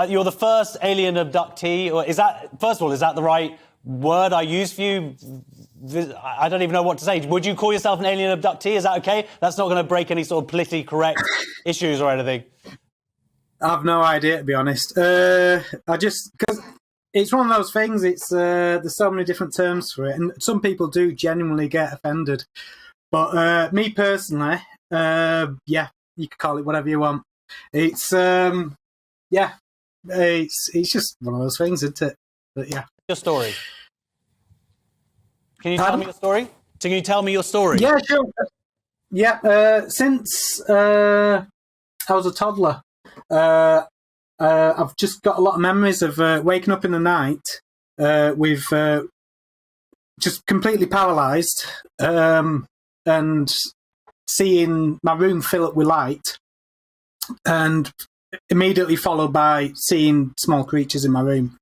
You're the first alien abductee, or is that, first of all, is that the right word I use for you? I don't even know what to say. Would you call yourself an alien abductee? Is that okay? That's not going to break any sort of politically correct issues or anything. I've no idea, to be honest. Because it's one of those things. It's there's so many different terms for it, and some people do genuinely get offended. But me personally, yeah, you can call it whatever you want. It's yeah, it's just one of those things, isn't it? But yeah. Your story. Can you tell me your story? Can you tell me your story? Yeah, sure. Yeah, since I was a toddler, I've just got a lot of memories of waking up in the night with just completely paralysed and seeing my room fill up with light, and immediately followed by seeing small creatures in my room.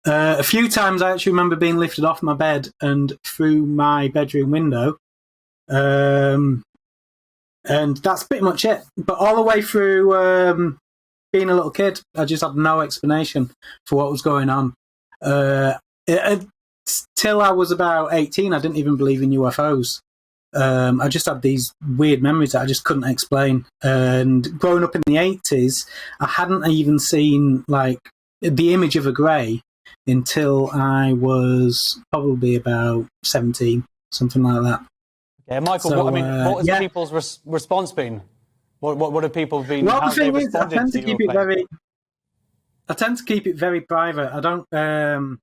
A few times I actually remember being lifted off my bed and through my bedroom window. And that's pretty much it. But all the way through being a little kid, I just had no explanation for what was going on. Till I was about 18, I didn't even believe in UFOs. I just had these weird memories that I just couldn't explain. And growing up in the 80s, I hadn't even seen like the image of a grey until I was probably about 17, something like that. Yeah, Michael, So, what has people's response been? What have people been? Well, how the thing they is, I responded tend to to keep your it claim? I tend to keep it very private. I don't.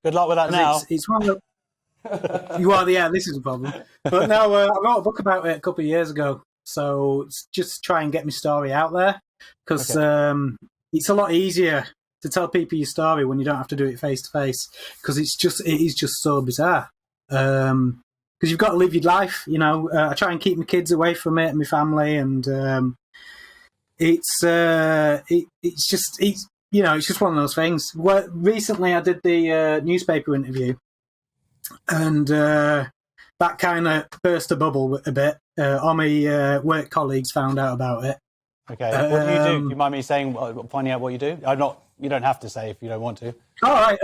Good luck with that now. It's one of the. Yeah, this is a problem. But no, I wrote a book about it a couple of years ago. So just try and get my story out there, because it's a lot easier to tell people your story when you don't have to do it face to face, because it is just so bizarre. Because you've got to live your life, you know. I try and keep my kids away from it and my family, and it's just one of those things. Well, recently, I did the newspaper interview, and that kind of burst a bubble a bit. All my work colleagues found out about it. Okay, what do you do? Do you mind me finding out what you do? You don't have to say if you don't want to. All right.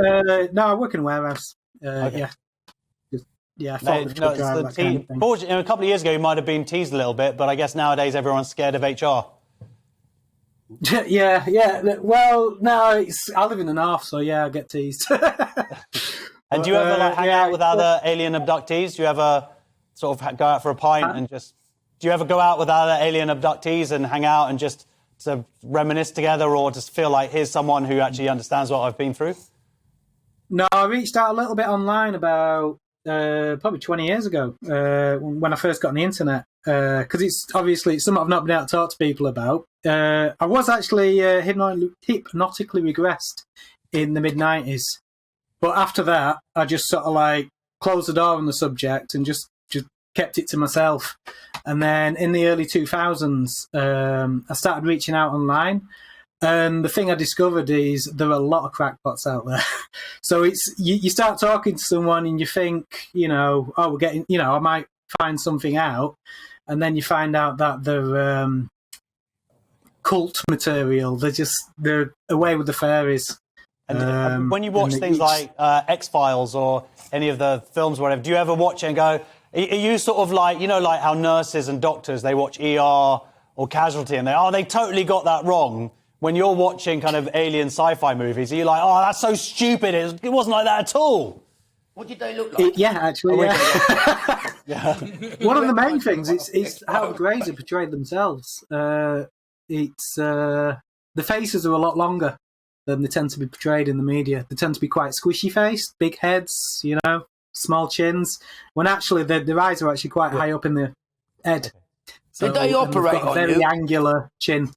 No, I work in a warehouse. Okay. Yeah. Fortunately, a couple of years ago, you might have been teased a little bit, but I guess nowadays everyone's scared of HR. Yeah. Well, no, I live in the north, so yeah, I get teased. And do you ever hang out with other alien abductees? Do you ever sort of go out for a pint and just? Do you ever go out with other alien abductees and hang out and just to reminisce together, or just feel like here's someone who actually understands what I've been through? No, I reached out a little bit online about probably 20 years ago when I first got on the internet, because it's something I've not been able to talk to people about. I was actually hypnotically regressed in the mid-90s, but after that I just sort of like closed the door on the subject and just kept it to myself. And then in the early 2000s, I started reaching out online. And the thing I discovered is there are a lot of crackpots out there. So it's you start talking to someone and you think, we're getting, I might find something out. And then you find out that they're cult material. They're away with the fairies. And when you watch things like X-Files or any of the films or whatever, do you ever watch it and go, are you sort of like, like how nurses and doctors, they watch ER or Casualty and they totally got that wrong. When you're watching kind of alien sci-fi movies, are you like, oh, that's so stupid, it wasn't like that at all? What did they look like? Yeah, actually, yeah. Yeah. One of the main things is how the Greys are portrayed themselves. The faces are a lot longer than they tend to be portrayed in the media. They tend to be quite squishy-faced, big heads, small chins, when actually their eyes are actually quite high up in the head. So, did they operate on a very angular chin.